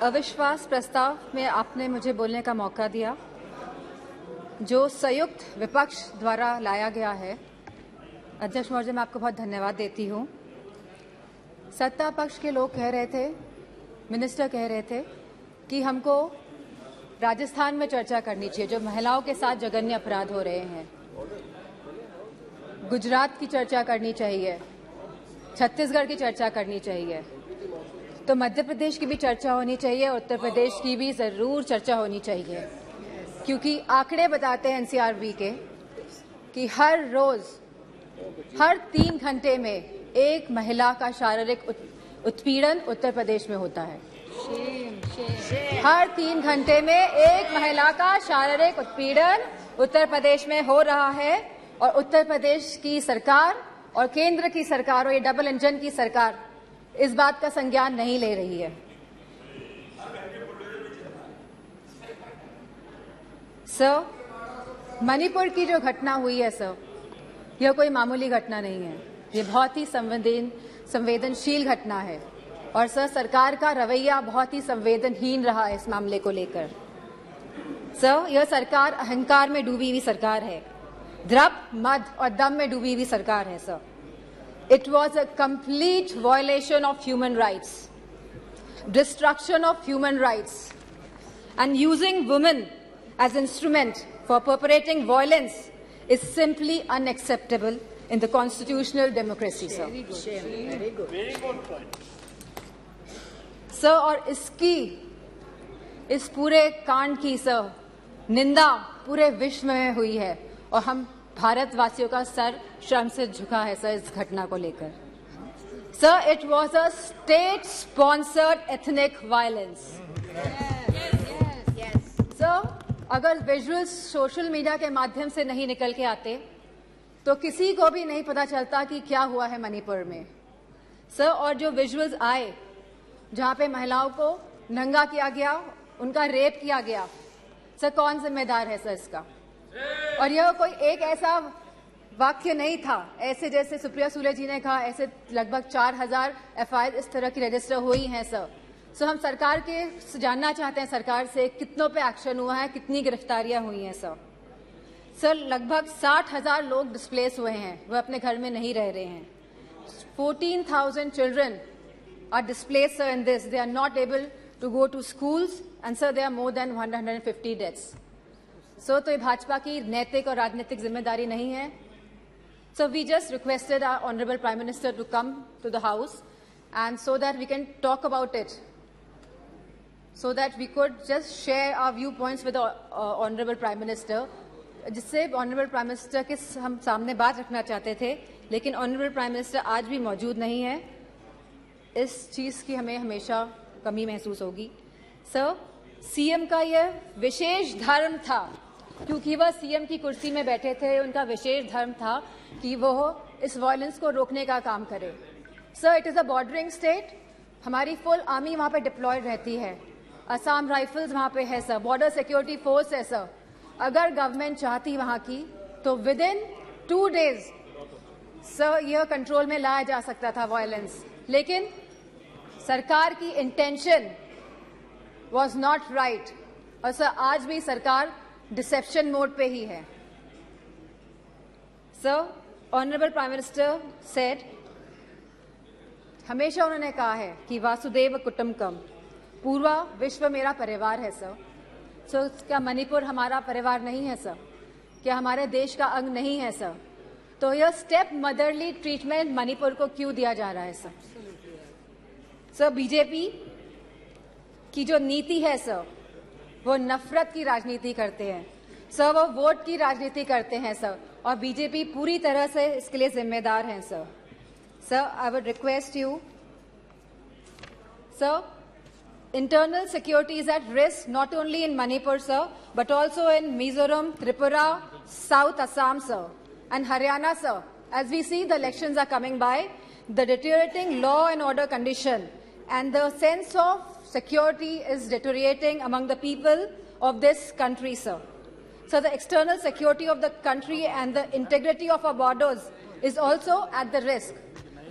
अविश्वास प्रस्ताव में आपने मुझे बोलने का मौका दिया, जो संयुक्त विपक्ष द्वारा लाया गया है। अध्यक्ष महोदय, मैं आपको बहुत धन्यवाद देती हूँ। सत्ता पक्ष के लोग कह रहे थे, मिनिस्टर कह रहे थे कि हमको राजस्थान में चर्चा करनी चाहिए, जो महिलाओं के साथ जघन्य अपराध हो रहे हैं। गुजरात की चर्चा करनी चाहिए, छत्तीसगढ़ की चर्चा करनी चाहिए, तो मध्य प्रदेश की भी चर्चा होनी चाहिए, उत्तर प्रदेश की भी जरूर चर्चा होनी चाहिए, क्योंकि आंकड़े बताते हैं एनसीआरबी के कि हर रोज हर 3 घंटे में एक महिला का शारीरिक उत्पीड़न उत्तर प्रदेश में होता है। हर 3 घंटे में एक महिला का शारीरिक उत्पीड़न उत्तर प्रदेश में हो रहा है, और उत्तर प्रदेश की सरकार और केंद्र की सरकार और ये डबल इंजन की सरकार इस बात का संज्ञान नहीं ले रही है। सर, मणिपुर की जो घटना हुई है सर, यह कोई मामूली घटना नहीं है। ये बहुत ही संवेदनशील घटना है, और सर सरकार का रवैया बहुत ही संवेदनहीन रहा है इस मामले को लेकर। सर, यह सरकार अहंकार में डूबी हुई सरकार है, द्रव, मद और दम में डूबी हुई सरकार है। Sir, it was a complete violation of human rights, destruction of human rights, and using women as instrument for perpetrating violence is simply unacceptable in the constitutional democracy, sir. Very good point. Sir, और इस पूरे कांड की sir निंदा पूरे विश्व में हुई है, और हम भारतवासियों का सर शर्म से झुका है सर इस घटना को लेकर। Sir, it was a state sponsored ethnic violence. Sir, अगर विजुअल्स सोशल मीडिया के माध्यम से नहीं निकल के आते तो किसी को भी नहीं पता चलता कि क्या हुआ है मणिपुर में। सर, और जो विजुअल्स आए जहां पे महिलाओं को नंगा किया गया, उनका रेप किया गया, सर कौन जिम्मेदार है सर इसका? और यह कोई एक ऐसा वाक्य नहीं था, ऐसे जैसे सुप्रिया सुले जी ने कहा, ऐसे लगभग 4000 एफआईआर इस तरह की रजिस्टर हुई हैं सर। सो हम सरकार के जानना चाहते हैं सरकार से कितनों पे एक्शन हुआ है, कितनी गिरफ्तारियां हुई हैं सर। सर, लगभग 60,000 लोग डिस्प्लेस हुए हैं, वह अपने घर में नहीं रह रहे हैं। 14,000 children are displaced sir in this, they are not able to go to schools, and sir there are more than 150 deaths. So तो ये भाजपा की नैतिक और राजनीतिक जिम्मेदारी नहीं है। So we just requested our Honorable Prime Minister to come to the House, and so that we can talk about it, so that we could just share our viewpoints with the Honorable Prime Minister, जिससे Honorable Prime Minister के हम सामने बात रखना चाहते थे, लेकिन Honorable Prime Minister आज भी मौजूद नहीं है। इस चीज़ की हमें हमेशा कमी महसूस होगी। सर, सीएम का यह विशेष धर्म था, क्योंकि वह सीएम की कुर्सी में बैठे थे, उनका विशेष धर्म था कि वो इस वायलेंस को रोकने का काम करे। Sir, it is a bordering state, हमारी फुल आर्मी वहां पे डिप्लॉयड रहती है, असम राइफल्स वहां पे है सर, बॉर्डर सिक्योरिटी फोर्स है सर। अगर गवर्नमेंट चाहती वहां की तो विद इन 2 डेज सर यह कंट्रोल में लाया जा सकता था वायलेंस, लेकिन सरकार की इंटेंशन वॉज नॉट राइट, और सर आज भी सरकार डिसेप्शन मोड पे ही है। Sir, honourable prime minister said, हमेशा उन्होंने कहा है कि वासुदेव कुटुंबकम, पूरा विश्व मेरा परिवार है सर। सो क्या मणिपुर हमारा परिवार नहीं है सर? क्या हमारे देश का अंग नहीं है सर? तो यह स्टेप मदरली ट्रीटमेंट मणिपुर को क्यों दिया जा रहा है सर? सर, बीजेपी की जो नीति है सर, वो नफरत की राजनीति करते हैं सर, वो वोट की राजनीति करते हैं सर, और बीजेपी पूरी तरह से इसके लिए जिम्मेदार है sir. Sir, I would request you sir, internal security is at risk not only in Manipur sir, but also in Mizoram, Tripura, south Assam sir, and Haryana sir. As we see the elections are coming by, the deteriorating law and order condition and the sense of security is deteriorating among the people of this country, sir. So the external security of the country and the integrity of our borders is also at the risk.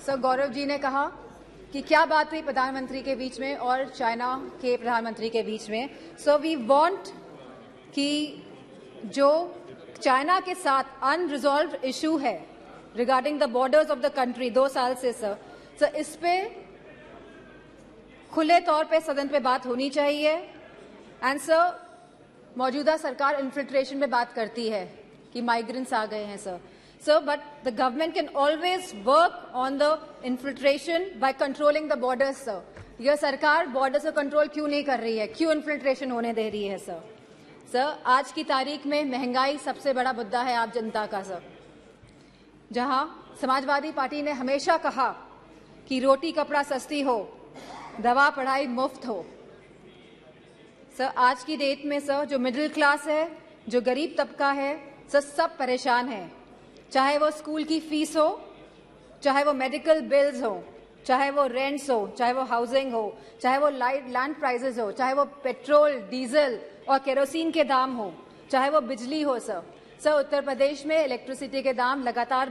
So Gaurav ji ने कहा कि क्या बात हुई प्रधानमंत्री के बीच में और चाइना के प्रधानमंत्री के बीच में। सो वी वांट कि जो चाइना के साथ अनरिजॉल्व्ड इशू है regarding the borders of the country 2 साल से सर इस पे खुले तौर पे सदन पे बात होनी चाहिए। एंड सर मौजूदा सरकार इन्फिल्ट्रेशन पे बात करती है कि माइग्रेंट्स आ गए हैं sir but the government can always work on the infiltration by controlling the borders sir. यह सरकार बॉर्डर्स को कंट्रोल क्यों नहीं कर रही है, क्यों इन्फिल्ट्रेशन होने दे रही है सर आज की तारीख में महंगाई सबसे बड़ा मुद्दा है आप जनता का सर। जहां समाजवादी पार्टी ने हमेशा कहा कि रोटी कपड़ा सस्ती हो, दवा पढ़ाई मुफ्त हो, सर आज की डेट में सर जो मिडिल क्लास है, जो गरीब तबका है सर, सब परेशान है। चाहे वो स्कूल की फीस हो, चाहे वो मेडिकल बिल्स हो, चाहे वो रेंट्स हो, चाहे वो हाउसिंग हो, चाहे वो लैंड प्राइसेस हो, चाहे वो पेट्रोल डीजल और केरोसिन के दाम हो, चाहे वो बिजली हो सर उत्तर प्रदेश में इलेक्ट्रिसिटी के दाम लगातार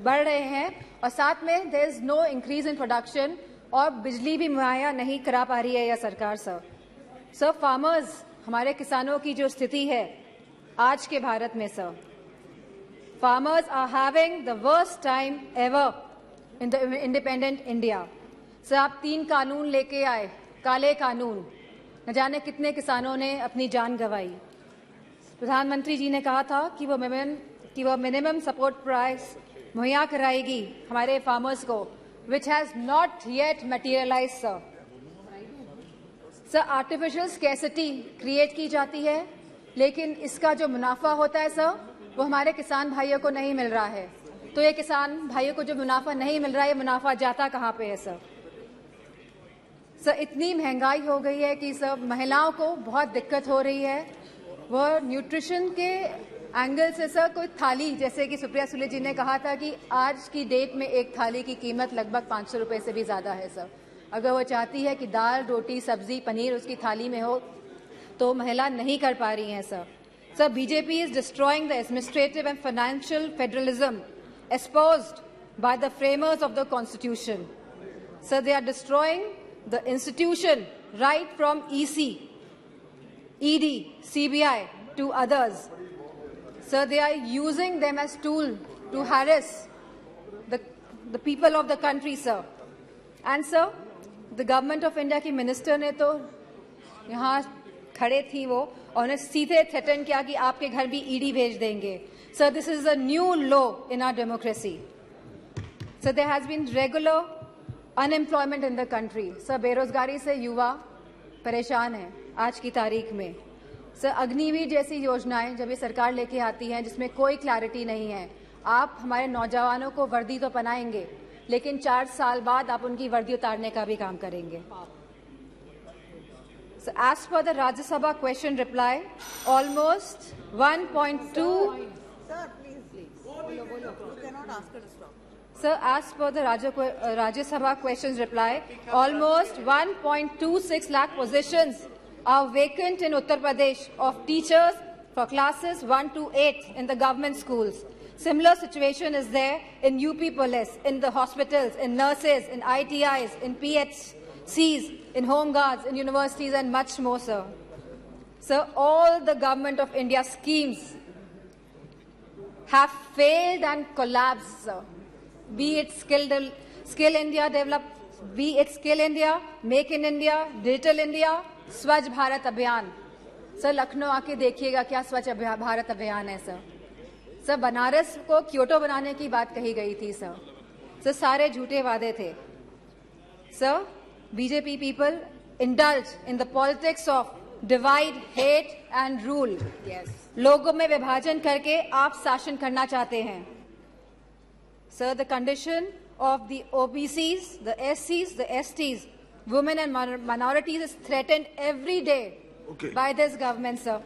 बढ़ रहे हैं और साथ में there is no increase in production और बिजली भी मुहैया नहीं करा पा रही है यह सरकार सर फार्मर्स, हमारे किसानों की जो स्थिति है आज के भारत में sir, farmers are having the worst time ever in the independent India. Sir आप 3 कानून लेके आए, काले कानून, न जाने कितने किसानों ने अपनी जान गंवाई। प्रधानमंत्री जी ने कहा था कि वो मिनिमम सपोर्ट प्राइस मुहैया कराएगी हमारे फार्मर्स को, which has not yet materialized sir artificial scarcity create की जाती है, लेकिन इसका जो मुनाफा होता है सर वो हमारे किसान भाइयों को नहीं मिल रहा है। तो ये किसान भाइयों को जो मुनाफा नहीं मिल रहा है, ये मुनाफा जाता कहाँ पे है सर इतनी महंगाई हो गई है कि सर महिलाओं को बहुत दिक्कत हो रही है। वह न्यूट्रिशन के एंगल से सर कोई थाली, जैसे कि सुप्रिया सुले जी ने कहा था कि आज की डेट में एक थाली की कीमत लगभग 500 रुपए से भी ज्यादा है सर। अगर वो चाहती है कि दाल रोटी सब्जी पनीर उसकी थाली में हो तो महिला नहीं कर पा रही हैं sir BJP is destroying the administrative and financial federalism espoused by the framers of the constitution. So they are destroying the institution right from EC, ED, CBI to others. So they are using them as tool to harass the people of the country, sir. And sir, the government of India की minister ने तो यहाँ खड़े थी वो और उन्हें सीधे थ्रेटन किया कि आपके घर भी ईडी भेज देंगे। So this is a new law in our democracy. So there has been regular unemployment in the country. So बेरोजगारी से युवा परेशान हैं आज की तारीख में। सर अग्निवीर जैसी योजनाएं जब ये सरकार लेके आती हैं जिसमें कोई क्लैरिटी नहीं है, आप हमारे नौजवानों को वर्दी तो पहनाएंगे लेकिन 4 साल बाद आप उनकी वर्दी उतारने का भी काम करेंगे। So as per the Rajya Sabha question reply, almost 1.2. Sir, please. You cannot ask her to stop. Sir, as per the Rajya Sabha questions reply, almost 1.26 lakh positions are vacant in Uttar Pradesh of teachers for classes 1 to 8 in the government schools. Similar situation is there in UP Police, in the hospitals, in nurses, in ITIs, in PHCs, in home guards, in universities and much more, sir. Sir, all the government of India schemes have failed and collapsed, sir. Be it Skill India develop, be it Skill India, Make in India, Digital India, स्वच्छ भारत अभियान। Sir Lucknow आके देखिएगा क्या स्वच्छ भारत अभियान है sir Banaras को Kyoto बनाने की बात कही गई थी सर सारे झूठे वादे थे sir. BJP people indulge in the politics of divide, hate and rule. लोगों में विभाजन करके आप शासन करना चाहते हैं sir. The condition of the OBCs, the SCs, the STs, women and minorities is threatened every day by this government, sir.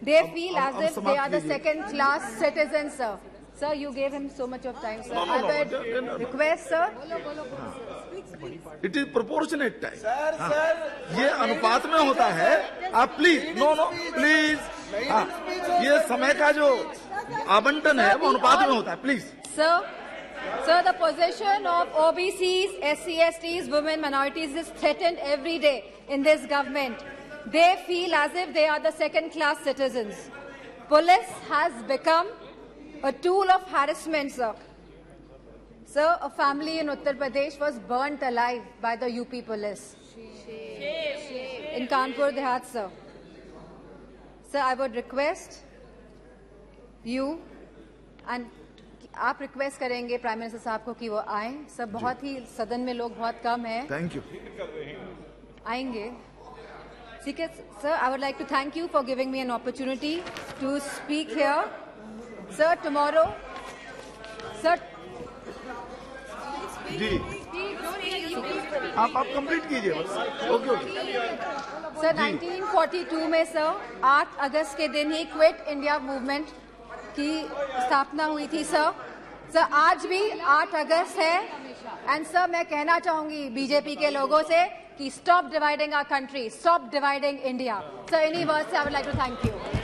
They feel as if they are the second-class citizens, sir. Sir, you gave him so much of time, sir. I would request, sir. It is proportionate time. Sir, ये अनुपात में होता है। आप please, please, ये समय का जो आवंटन है वो अनुपात में होता है, please. Sir, Sir, the position of OBCs, SC/STs, women, minorities is threatened every day in this government. They feel as if they are the second-class citizens. Police has become a tool of harassment, sir. Sir, a family in Uttar Pradesh was burnt alive by the UP police. In Kanpur Dehat, sir. Sir, I would request you and आप request करेंगे prime minister साहब को कि वो आए. Sir, बहुत ही सदन में लोग बहुत कम हैं. Thank you. आएंगे. ठीक है sir. I would like to thank you for giving me an opportunity to speak here. Sir, tomorrow sir ji आप कंप्लीट कीजिए बस. Okay okay sir. 1942 में सर 8 अगस्त के दिन ही क्विट इंडिया मूवमेंट की स्थापना हुई थी सर. सर, आज भी 8 अगस्त है. एंड सर, मैं कहना चाहूंगी बीजेपी के लोगों से कि stop dividing our country, stop dividing India. Sir, इन्हीं वर्ड से I would like to thank you.